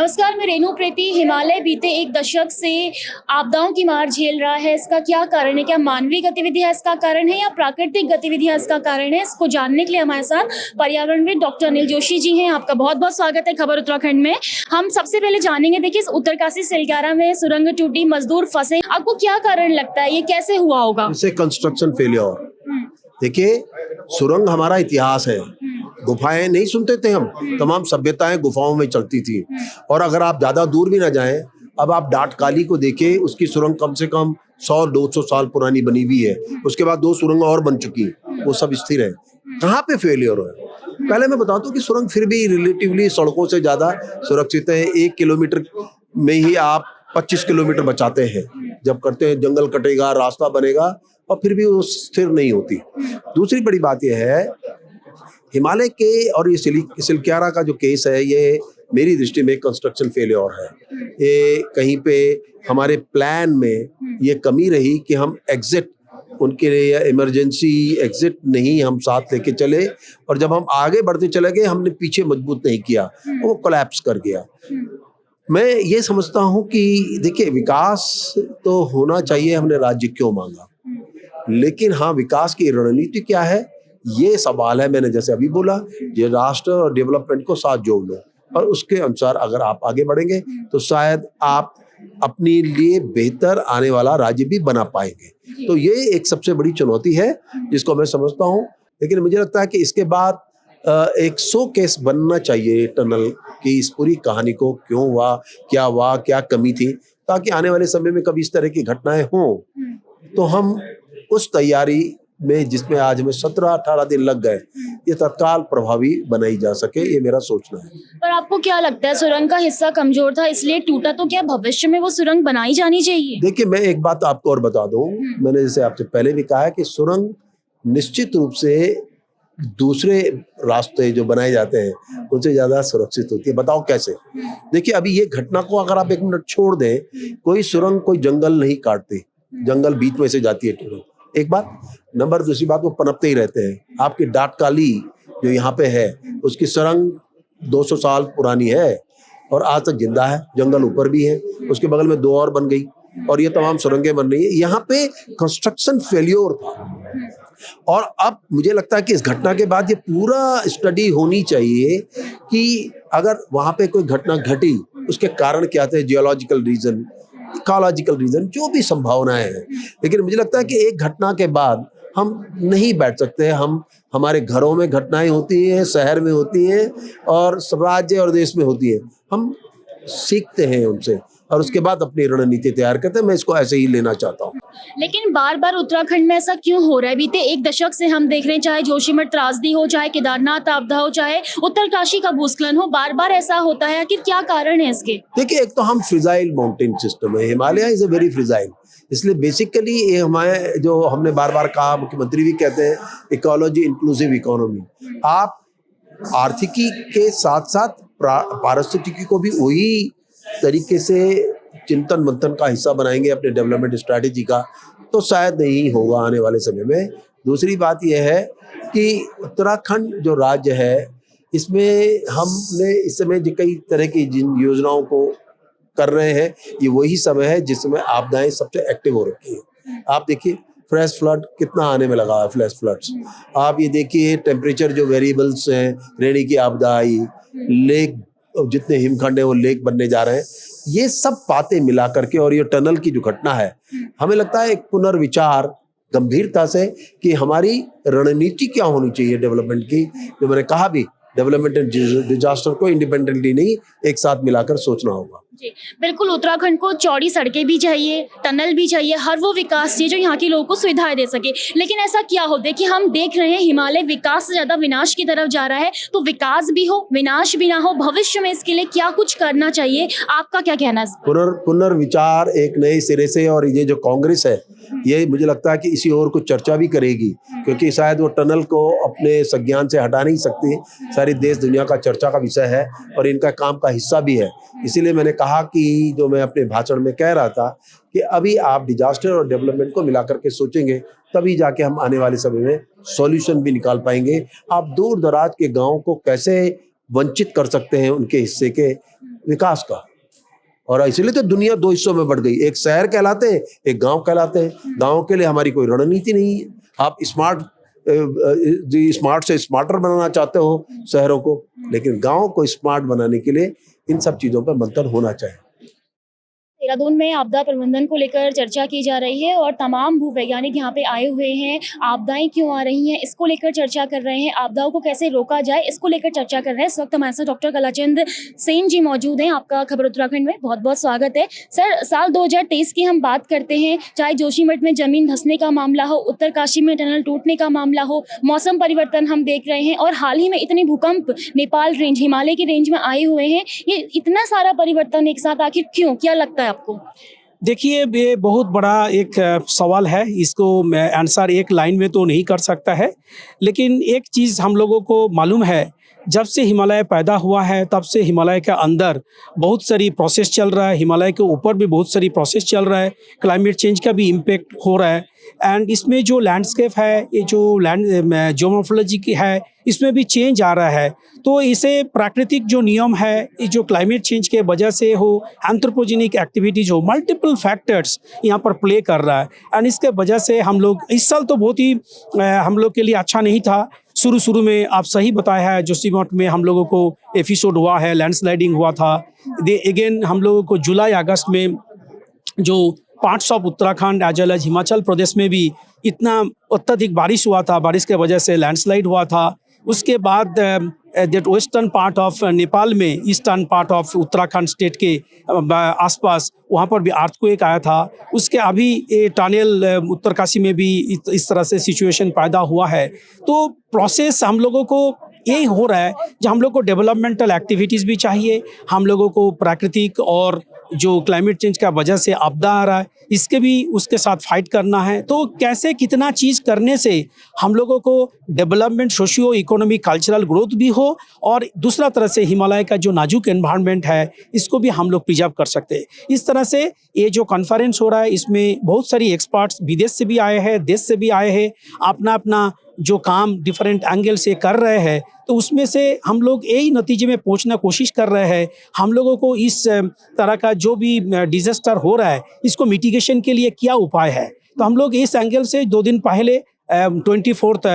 नमस्कार, मैं रेणु प्रीति। हिमालय बीते एक दशक से आपदाओं की मार झेल रहा है। इसका क्या कारण है? क्या मानवीय गतिविधियां इसका कारण है या प्राकृतिक गतिविधियां इसका कारण है? इसको जानने के लिए हमारे साथ पर्यावरणविद डॉक्टर अनिल जोशी जी हैं। आपका बहुत बहुत स्वागत है खबर उत्तराखंड में। हम सबसे पहले जानेंगे, देखिए, उत्तरकाशी सिलक्यारा में सुरंग टूटी, मजदूर फंसे। आपको क्या कारण लगता है, ये कैसे हुआ होगा? इसे कंस्ट्रक्शन फेलियर। देखिए, सुरंग हमारा इतिहास है। गुफाएं नहीं सुनते थे हम, तमाम सभ्यताएं गुफाओं में चलती थी। और अगर आप ज्यादा दूर भी ना जाएं, अब आप डाटकाली को देखिए, उसकी सुरंग कम से कम 100-200 साल पुरानी बनी हुई है। उसके बाद 2 सुरंग और बन चुकी, वो सब स्थिर है। कहाँ पे फेलियर है? पहले मैं बताता हूँ कि सुरंग फिर भी रिलेटिवली सड़कों से ज्यादा सुरक्षित है। 1 किलोमीटर में ही आप 25 किलोमीटर बचाते हैं। जब करते हैं, जंगल कटेगा, रास्ता बनेगा, और फिर भी वो स्थिर नहीं होती। दूसरी बड़ी बात यह है, हिमालय के और ये सिलक्यारा का जो केस है, ये मेरी दृष्टि में कंस्ट्रक्शन फेलियर है। ये कहीं पे हमारे प्लान में ये कमी रही कि हम एग्जिट उनके लिए इमरजेंसी एग्जिट नहीं हम साथ लेके चले, और जब हम आगे बढ़ते चले गए, हमने पीछे मजबूत नहीं किया, वो कोलैप्स कर गया। मैं ये समझता हूँ कि देखिए, विकास तो होना चाहिए, हमने राज्य क्यों मांगा, लेकिन हाँ, विकास की रणनीति क्या है, ये सवाल है। मैंने जैसे अभी बोला, ये राष्ट्र और डेवलपमेंट को साथ जोड़ लो, और उसके अनुसार अगर आप आगे बढ़ेंगे तो शायद आप अपने लिए बेहतर आने वाला राज्य भी बना पाएंगे। तो ये एक सबसे बड़ी चुनौती है जिसको मैं समझता हूँ। लेकिन मुझे लगता है कि इसके बाद एक शो केस बनना चाहिए टनल की, इस पूरी कहानी को क्यों हुआ, क्या कमी थी, ताकि आने वाले समय में कभी इस तरह की घटनाएं हों तो हम उस तैयारी में, जिसमें आज हमें 17-18 दिन लग गए, ये तत्काल प्रभावी बनाई जा सके, ये मेरा सोचना है। पर आपको क्या लगता है, सुरंग का हिस्सा कमजोर था इसलिए टूटा, तो क्या भविष्य में वो सुरंग बनाई जानी चाहिए? देखिए, मैं एक बात आपको और बता दूं, मैंने जैसे आपसे पहले भी कहा है कि सुरंग निश्चित रूप से दूसरे रास्ते जो बनाए जाते हैं उनसे ज्यादा सुरक्षित होती है। बताओ कैसे? देखिए, अभी ये घटना को अगर आप 1 मिनट छोड़ दें, कोई सुरंग कोई जंगल नहीं काटती, जंगल बीच में से जाती है टनल, एक बात। नंबर दूसरी बात, वो पनपते ही रहते हैं। आपकी डाटकाली जो यहाँ पे है, उसकी सुरंग 200 साल पुरानी है और आज तक जिंदा है। जंगल ऊपर भी है, उसके बगल में 2 और बन गई, और ये तमाम सुरंगें बन रही है। यहाँ पे कंस्ट्रक्शन फेल्योर था, और अब मुझे लगता है कि इस घटना के बाद ये पूरा स्टडी होनी चाहिए कि अगर वहां पे कोई घटना घटी, उसके कारण क्या थे, जियोलॉजिकल रीजन, इकोलॉजिकल रीजन, जो भी संभावनाएं हैं। लेकिन मुझे लगता है कि एक घटना के बाद हम नहीं बैठ सकते। हम, हमारे घरों में घटनाएं होती हैं, शहर में होती हैं, और राज्य और देश में होती हैं। हम सीखते हैं उनसे, और उसके बाद अपनी रणनीति तैयार करते हैं। मैं इसको ऐसे ही लेना चाहता हूँ। लेकिन बार बार उत्तराखंड में ऐसा क्यों हो रहा है? बीते एक दशक से हम देख रहे हैं, चाहे जोशीमठ त्रासदी हो, चाहे केदारनाथ आपदा हो, चाहे उत्तरकाशी का भूस्खलन हो, बार बार ऐसा होता है। आखिर क्या कारण है इसके? देखिए, एक तो हम फ्रिजाइल माउंटेन सिस्टम है, Himalaya is a very fragile, इसलिए बेसिकली ये हमारे, जो हमने बार बार कहा, मुख्यमंत्री भी कहते हैं, इकोलॉजी इंक्लूसिव इकोनॉमी। आप आर्थिकी के साथ साथ पारिस्थितिकी को भी वही तरीके से चिंतन मंथन का हिस्सा बनाएंगे अपने डेवलपमेंट स्ट्रैटेजी का, तो शायद नहीं होगा आने वाले समय में। दूसरी बात यह है कि उत्तराखंड जो राज्य है, इसमें हमने इस समय जो कई तरह की जिन योजनाओं को कर रहे हैं, ये वही समय है जिसमें आपदाएं सबसे एक्टिव हो रखी है। आप देखिए, फ्लैश फ्लड कितना आने में लगा है, फ्लैश फ्लड्स। आप ये देखिए, टेम्परेचर जो वेरिएबल्स हैं, रेनी की आपदा आई, लेक, जितने हिमखंड है वो लेक बनने जा रहे हैं, ये सब बातें मिला करके, और ये टनल की जो घटना है, हमें लगता है एक पुनर्विचार गंभीरता से कि हमारी रणनीति क्या होनी चाहिए डेवलपमेंट की। जो मैंने कहा भी, डेवलपमेंट एंड डिजास्टर को इंडिपेंडेंटली नहीं, एक साथ मिलाकर सोचना होगा। जी, बिल्कुल। उत्तराखंड को चौड़ी सड़कें भी चाहिए, टनल भी चाहिए, हर वो विकास चाहिए जो यहाँ के लोगों को सुविधाएं दे सके। लेकिन ऐसा क्या हो, देखिए, हम देख रहे हैं हिमालय विकास से ज्यादा विनाश की तरफ जा रहा है। तो विकास भी हो, विनाश भी ना हो, भविष्य में इसके लिए क्या कुछ करना चाहिए? आपका क्या कहना है? पुनर्विचार एक नए सिरे से, और ये जो कांग्रेस है, ये मुझे लगता है कि इसी ओर कुछ चर्चा भी करेगी, क्योंकि शायद वो टनल को अपने संज्ञान से हटा नहीं सकती। सारी देश दुनिया का चर्चा का विषय है, और इनका काम का हिस्सा भी है। इसीलिए मैंने कहा कि जो मैं अपने भाषण में कह रहा था कि अभी आप डिजास्टर और डेवलपमेंट को मिलाकर के सोचेंगे, तभी जाके हम आने वाले समय में सॉल्यूशन भी निकाल पाएंगे। आप दूर दराज के गाँव को कैसे वंचित कर सकते हैं उनके हिस्से के, विकास का। और इसलिए तो दुनिया दो हिस्सों में बढ़ गई, एक शहर कहलाते हैं, एक गांव कहलाते हैं। गांव के लिए हमारी कोई रणनीति नहीं है। आप स्मार्ट से स्मार्टर बनाना चाहते हो शहरों को, लेकिन गांव को स्मार्ट बनाने के लिए इन सब चीजों पर मंथन होना चाहिए। देहरादून में आपदा प्रबंधन को लेकर चर्चा की जा रही है और तमाम भूवैज्ञानिक यहाँ पे आए हुए हैं। आपदाएं क्यों आ रही हैं, इसको लेकर चर्चा कर रहे हैं। आपदाओं को कैसे रोका जाए, इसको लेकर चर्चा कर रहे हैं। इस वक्त हमारे साथ डॉक्टर कलाचंद सेन जी मौजूद हैं। आपका खबर उत्तराखंड में बहुत बहुत स्वागत है। सर, साल 2023 की हम बात करते हैं, चाहे जोशीमठ में जमीन धंसने का मामला हो, उत्तरकाशी में टनल टूटने का मामला हो, मौसम परिवर्तन हम देख रहे हैं और हाल ही में इतने भूकंप नेपाल रेंज, हिमालय की रेंज में आए हुए हैं। ये इतना सारा परिवर्तन एक साथ आखिर क्यों, क्या लगता है आपको? देखिए, ये बहुत बड़ा एक सवाल है। इसको आंसर एक लाइन में तो नहीं कर सकता है, लेकिन एक चीज़ हम लोगों को मालूम है, जब से हिमालय पैदा हुआ है तब से हिमालय के अंदर बहुत सारी प्रोसेस चल रहा है, हिमालय के ऊपर भी बहुत सारी प्रोसेस चल रहा है, क्लाइमेट चेंज का भी इम्पेक्ट हो रहा है। एंड इसमें जो लैंडस्केप है, ये जो जियोमॉर्फोलॉजी की है, इसमें भी चेंज आ रहा है। तो इसे प्राकृतिक जो नियम है, ये जो क्लाइमेट चेंज के वजह से हो, एंथ्रोपोजेनिक एक्टिविटीज हो, मल्टीपल फैक्टर्स यहाँ पर प्ले कर रहा है। एंड इसके वजह से हम लोग इस साल तो बहुत ही हम लोग के लिए अच्छा नहीं था। शुरू में आप सही बताया है, जोशीमठ में हम लोगों को एपिसोड हुआ है, लैंडस्लाइडिंग हुआ था। अगेन हम लोगों को जुलाई अगस्त में जो parts of Uttarakhand as well as Himachal Pradesh में भी इतना अत्यधिक बारिश हुआ था, बारिश के वजह से लैंडस्लाइड हुआ था। उसके बाद that western part of Nepal में, eastern part of Uttarakhand state के आसपास, वहाँ पर भी अर्थक्वेक आया था। उसके अभी ये टनल उत्तरकाशी में भी इस तरह से सिचुएशन पैदा हुआ है। तो प्रोसेस हम लोगों को यही हो रहा है, जो हम लोग को डेवलपमेंटल एक्टिविटीज़ भी चाहिए, हम लोगों को प्राकृतिक और जो क्लाइमेट चेंज का वजह से आपदा आ रहा है, इसके भी उसके साथ फाइट करना है। तो कैसे कितना चीज़ करने से हम लोगों को development, socio economic, cultural growth भी हो, और दूसरा तरह से हिमालय का जो नाजुक एनवायरनमेंट है, इसको भी हम लोग प्रिजर्व कर सकते हैं। इस तरह से ये जो कॉन्फ्रेंस हो रहा है, इसमें बहुत सारी एक्सपर्ट्स विदेश से भी आए हैं, देश से भी आए हैं, अपना अपना जो काम डिफरेंट एंगल से कर रहे हैं। तो उसमें से हम लोग यही नतीजे में पहुंचना कोशिश कर रहे हैं, हम लोगों को इस तरह का जो भी डिजास्टर हो रहा है, इसको मिटिगेशन के लिए क्या उपाय है। तो हम लोग इस एंगल से 2 दिन पहले 24th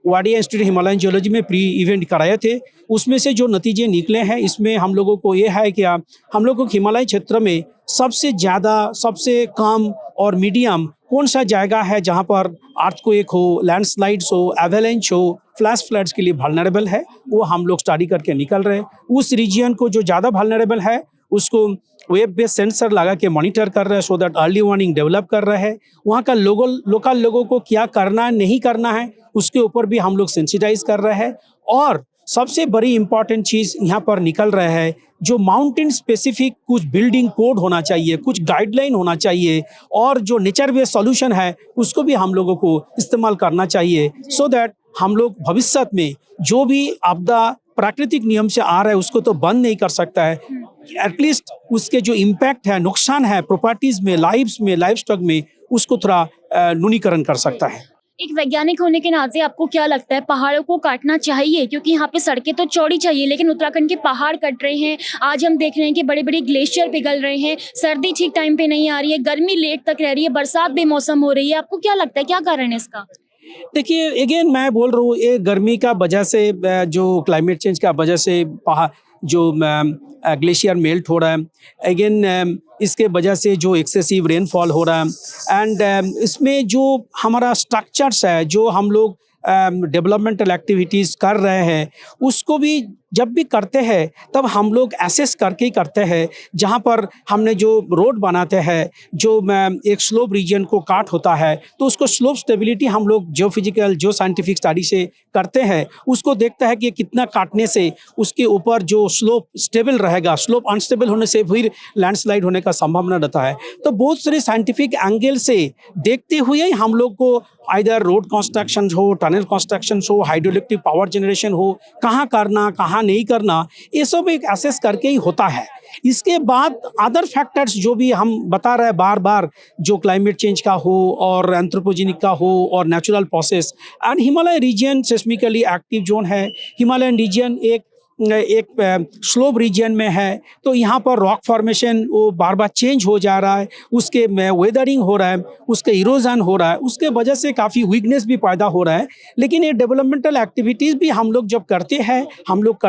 Wadia institute Himalayan geology में प्री इवेंट कराए थे। उसमें से जो नतीजे निकले हैं, इसमें हम लोगों को ये है कि हम लोगों को हिमालय क्षेत्र में सबसे ज़्यादा, सबसे कम और मीडियम कौन सा जगह है जहाँ पर अर्थक्वेक हो, लैंडस्लाइड्स हो, एवेलेंच हो, फ्लैश फ्लड्स के लिए वल्नरेबल है, वो हम लोग स्टडी करके निकल रहे हैं। उस रीजन को जो ज़्यादा वल्नरेबल है, उसको वेब बेस्ड सेंसर लगा के मॉनिटर कर रहे हैं, so that early warning develop कर रहे हैं। वहाँ का लोकल लोगों को क्या करना है, नहीं करना है, उसके ऊपर भी हम लोग सेंसिटाइज कर रहे हैं। और सबसे बड़ी इंपॉर्टेंट चीज़ यहाँ पर निकल रहा है, जो माउंटेन स्पेसिफिक कुछ बिल्डिंग कोड होना चाहिए, कुछ गाइडलाइन होना चाहिए, और जो नेचर बेस्ड सॉल्यूशन है, उसको भी हम लोगों को इस्तेमाल करना चाहिए, सो दैट हम लोग भविष्य में जो भी आपदा प्राकृतिक नियम से आ रहा है, उसको तो बंद नहीं कर सकता है, एटलीस्ट उसके जो इम्पैक्ट है, नुकसान है प्रॉपर्टीज में, लाइव्स में, लाइफ स्टॉक में, उसको थोड़ा न्यूनीकरण कर सकता है। एक वैज्ञानिक होने के नाते आपको क्या लगता है, पहाड़ों को काटना चाहिए? क्योंकि यहाँ पे सड़कें तो चौड़ी चाहिए, लेकिन उत्तराखंड के पहाड़ कट रहे हैं। आज हम देख रहे हैं कि बड़े बड़े ग्लेशियर पिघल रहे हैं, सर्दी ठीक टाइम पे नहीं आ रही है, गर्मी लेट तक रह रही है, बरसात बेमौसम हो रही है। आपको क्या लगता है, क्या कारण है इसका? देखिए, अगेन मैं बोल रहा हूँ, ये गर्मी का वजह से, जो क्लाइमेट चेंज का वजह से पहाड़ जो ग्लेशियर मेल्ट हो रहा है, अगेन इसके वजह से जो एक्सेसिव रेनफॉल हो रहा है, एंड इसमें जो हमारा स्ट्रक्चर्स है, जो हम लोग डेवलपमेंटल एक्टिविटीज़ कर रहे हैं, उसको भी जब भी करते हैं तब हम लोग एसेस करके ही करते हैं। जहाँ पर हमने जो रोड बनाते हैं, जो एक स्लोप रीजन को काट होता है, तो उसको स्लोप स्टेबिलिटी हम लोग जियोफिजिकल, जो साइंटिफिक स्टडी से करते हैं, उसको देखता है कि कितना काटने से उसके ऊपर जो स्लोप स्टेबल रहेगा, स्लोप अनस्टेबल होने से फिर लैंडस्लाइड होने का संभावना रहता है। तो बहुत सारे साइंटिफिक एंगल से देखते हुए हम लोग को आइदर रोड कंस्ट्रक्शन हो, टनल कंस्ट्रक्शन हो, हाइड्रोइलेक्ट्रिक पावर जनरेशन हो, कहाँ करना, कहाँ नहीं करना, ये सब एक एसेस करके ही होता है। इसके बाद अदर फैक्टर्स जो भी हम बता रहे हैं बार बार, जो क्लाइमेट चेंज का हो और एंथ्रोपोजेनिक का हो और natural process, and Himalaya region seismically active zone है। हिमालयन रीजन एक एक स्लोप रीजन में है, तो यहाँ पर रॉक फॉर्मेशन वो बार बार चेंज हो जा रहा है, उसके वेदरिंग हो रहा है, उसके इरोजन हो रहा है, उसके वजह से काफ़ी वीकनेस भी पैदा हो रहा है। लेकिन ये डेवलपमेंटल एक्टिविटीज़ भी हम लोग जब करते हैं, हम लोग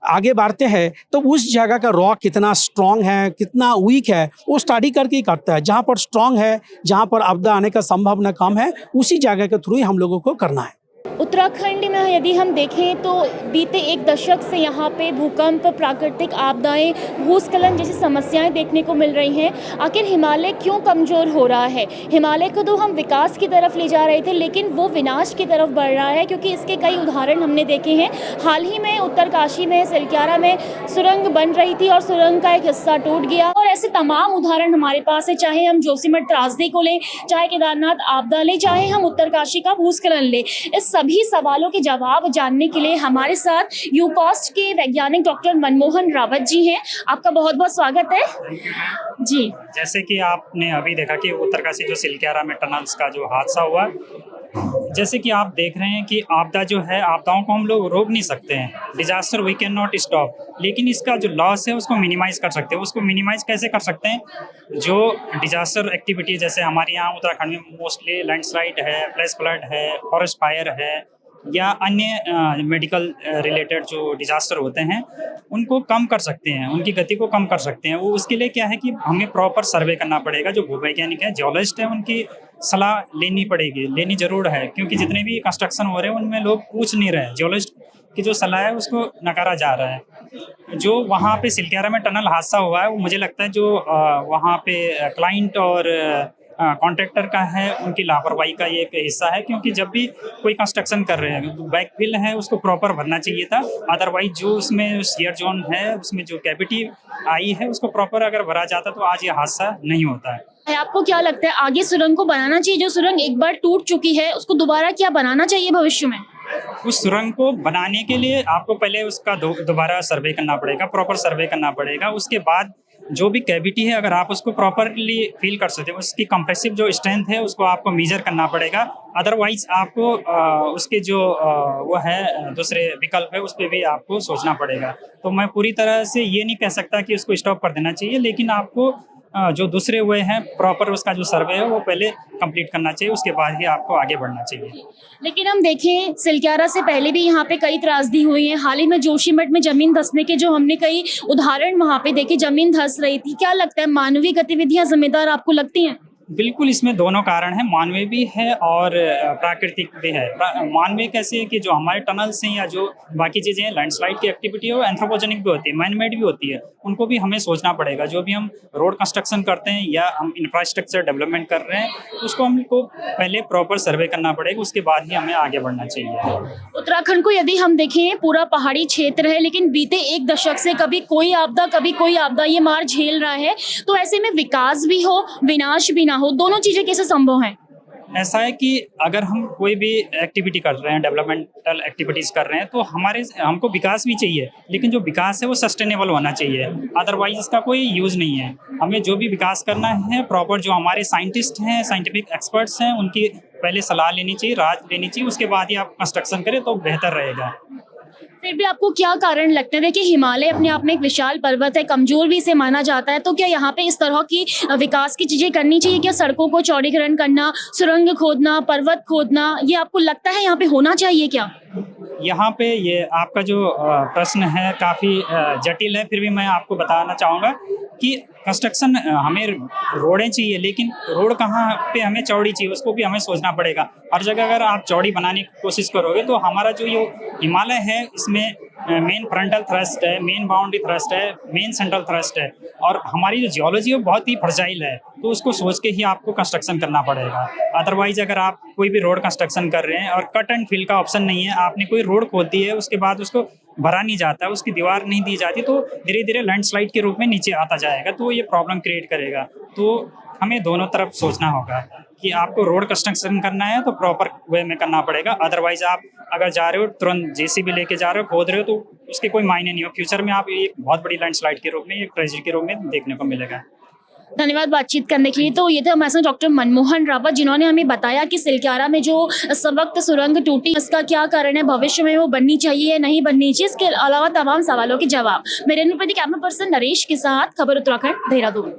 आगे बढ़ते हैं, तो उस जगह का रॉक कितना स्ट्रांग है, कितना वीक है, वो स्टडी करके ही करता है। जहाँ पर स्ट्रांग है, जहाँ पर आपदा आने का संभावना कम है, उसी जगह के थ्रू ही हम लोगों को करना है। उत्तराखंड में यदि हम देखें तो बीते एक दशक से यहाँ पे भूकंप, प्राकृतिक आपदाएं, भूस्खलन जैसी समस्याएं देखने को मिल रही हैं। आखिर हिमालय क्यों कमज़ोर हो रहा है? हिमालय को तो हम विकास की तरफ ले जा रहे थे, लेकिन वो विनाश की तरफ बढ़ रहा है, क्योंकि इसके कई उदाहरण हमने देखे हैं। हाल ही में उत्तरकाशी में, सिलक्यारा में सुरंग बन रही थी और सुरंग का एक हिस्सा टूट गया, और ऐसे तमाम उदाहरण हमारे पास है। चाहे हम जोशीमठ त्रासदी को लें, चाहे केदारनाथ आपदा लें, चाहे हम उत्तरकाशी का भूस्खलन लें, इस सभी सवालों के जवाब जानने के लिए हमारे साथ यूकॉस्ट के वैज्ञानिक डॉक्टर मनमोहन रावत जी हैं। आपका बहुत बहुत स्वागत है जी। जैसे कि आपने अभी देखा कि उत्तरकाशी जो सिलक्यारा में टनल्स का जो हादसा हुआ, जैसे कि आप देख रहे हैं कि आपदा जो है, आपदाओं को हम लोग रोक नहीं सकते हैं, disaster we can not stop, लेकिन इसका जो लॉस है उसको मिनिमाइज कर सकते हैं। उसको मिनिमाइज कैसे कर सकते हैं? जो डिजास्टर एक्टिविटी, जैसे हमारे यहाँ उत्तराखंड में मोस्टली लैंडस्लाइड है, फ्लैश फ्लड है, फॉरेस्ट फायर है, या अन्य मेडिकल रिलेटेड जो डिजास्टर होते हैं, उनको कम कर सकते हैं, उनकी गति को कम कर सकते हैं। वो उसके लिए क्या है कि हमें प्रॉपर सर्वे करना पड़ेगा। जो भूवैज्ञानिक है, जियोलॉजिस्ट है, उनकी सलाह लेनी ज़रूर है, क्योंकि जितने भी कंस्ट्रक्शन हो रहे हैं उनमें लोग पूछ नहीं रहे हैं। जियोलॉजिस्ट की जो सलाह है उसको नकारा जा रहा है। जो वहाँ पे सिलक्यारा में टनल हादसा हुआ है, वो मुझे लगता है जो वहाँ पे क्लाइंट और कॉन्ट्रैक्टर का है, उनकी लापरवाही का ये एक हिस्सा है। क्योंकि जब भी कोई कंस्ट्रक्शन कर रहे हैं, बैकफिल है उसको प्रॉपर भरना चाहिए था। अदरवाइज जो उसमें शियर जोन है, उसमें जो कैविटी आई है, उसको प्रॉपर अगर भरा जाता तो आज ये हादसा नहीं होता है। आपको क्या लगता है, आगे सुरंग को बनाना चाहिए? जो सुरंग एक बार टूट चुकी है उसको दोबारा क्या बनाना चाहिए भविष्य में? उस सुरंग को बनाने के लिए आपको पहले उसका दोबारा सर्वे करना पड़ेगा, प्रॉपर सर्वे करना पड़ेगा। उसके बाद जो भी कैविटी है, अगर आप उसको प्रॉपरली फील कर सकते हो, उसकी कंप्रेसिव जो स्ट्रेंथ है उसको आपको मेजर करना पड़ेगा। अदरवाइज आपको उसके जो वो है दूसरे विकल्प है, उस पर भी आपको सोचना पड़ेगा। तो मैं पूरी तरह से ये नहीं कह सकता कि उसको स्टॉप कर देना चाहिए, लेकिन आपको जो दूसरे हुए हैं, प्रॉपर उसका जो सर्वे है वो पहले कंप्लीट करना चाहिए, उसके बाद ही आपको आगे बढ़ना चाहिए। लेकिन हम देखें, सिलक्यारा से पहले भी यहाँ पे कई त्रासदी हुई हैं। हाल ही में जोशीमठ में जमीन धंसने के जो हमने कई उदाहरण वहाँ पे देखे, जमीन धंस रही थी। क्या लगता है, मानवीय गतिविधियाँ जिम्मेदार आपको लगती हैं? बिल्कुल, इसमें दोनों कारण हैं, मानवीय भी है और प्राकृतिक भी है। मानवीय कैसे है कि जो हमारे टनल्स हैं या जो बाकी चीज़ें हैं, लैंडस्लाइड की एक्टिविटी है, वो एंथ्रोपोजेनिक भी होती है, मैन मेड भी होती है, उनको भी हमें सोचना पड़ेगा। जो भी हम रोड कंस्ट्रक्शन करते हैं या हम इंफ्रास्ट्रक्चर डेवलपमेंट कर रहे हैं, तो उसको हमको पहले प्रॉपर सर्वे करना पड़ेगा, उसके बाद ही हमें आगे बढ़ना चाहिए। उत्तराखंड को यदि हम देखें, पूरा पहाड़ी क्षेत्र है, लेकिन बीते एक दशक से कभी कोई आपदा ये मार झेल रहा है। तो ऐसे में विकास भी हो, विनाश भी ना हो, दोनों चीजें कैसे संभव हैं? ऐसा है कि अगर हम कोई भी एक्टिविटी कर रहे हैं, डेवलपमेंटल एक्टिविटीज़ कर रहे हैं, तो हमको विकास भी चाहिए, लेकिन जो विकास है वो सस्टेनेबल होना चाहिए। अदरवाइज इसका कोई यूज़ नहीं है। हमें जो भी विकास करना है, प्रॉपर जो हमारे साइंटिस्ट हैं, साइंटिफिक एक्सपर्ट्स हैं, उनकी पहले सलाह लेनी चाहिए, राय लेनी चाहिए, उसके बाद ही आप कंस्ट्रक्शन करें तो बेहतर रहेगा। फिर भी आपको क्या कारण लगता है? देखिए, हिमालय अपने आप में एक विशाल पर्वत है, कमजोर भी इसे माना जाता है। तो क्या यहाँ पे इस तरह की विकास की चीजें करनी चाहिए? क्या सड़कों को चौड़ीकरण करना, सुरंग खोदना, पर्वत खोदना, ये आपको लगता है यहाँ पे होना चाहिए क्या? यहाँ पे ये आपका जो प्रश्न है काफ़ी जटिल है, फिर भी मैं आपको बताना चाहूँगा कि कंस्ट्रक्शन हमें रोडें चाहिए, लेकिन रोड कहाँ पे हमें चौड़ी चाहिए, उसको भी हमें सोचना पड़ेगा। हर जगह अगर आप चौड़ी बनाने की कोशिश करोगे तो हमारा जो ये हिमालय है, इसमें मेन फ्रंटल थ्रस्ट है, मेन बाउंड्री थ्रस्ट है, मेन सेंट्रल थ्रस्ट है, और हमारी जो जियोलॉजी है बहुत ही फ्रजाइल है, तो उसको सोच के ही आपको कंस्ट्रक्शन करना पड़ेगा। अदरवाइज अगर आप कोई भी रोड कंस्ट्रक्शन कर रहे हैं और कट एंड फिल का ऑप्शन नहीं है, आपने कोई रोड खोद दी है, उसके बाद उसको भरा नहीं जाता, उसकी दीवार नहीं दी जाती, तो धीरे धीरे लैंडस्लाइड के रूप में नीचे आता जाएगा, तो ये प्रॉब्लम क्रिएट करेगा। तो हमें दोनों तरफ सोचना होगा कि आपको रोड कंस्ट्रक्शन करना है तो प्रॉपर वे में करना पड़ेगा। अदरवाइज आप अगर जा रहे हो तुरंत जेसीबी लेके जा रहे हो, खोद रहे हो, तो उसके कोई मायने नहीं हो। फ्यूचर में आप एक बहुत बड़ी लैंडस्लाइड के रूप में, एक ट्रेजेडी के रूप में देखने को मिलेगा। धन्यवाद बातचीत करने के लिए। तो ये थे हमारे साथ डॉक्टर मनमोहन रावत, जिन्होंने हमें बताया कि सिलक्यारा में जो इस वक्त सुरंग टूटी इसका क्या कारण है, भविष्य में वो बननी चाहिए या नहीं बननी चाहिए, इसके अलावा तमाम सवालों के जवाब। मेरे अनुपति कैमरा पर्सन नरेश के साथ, खबर उत्तराखंड, देहरादून।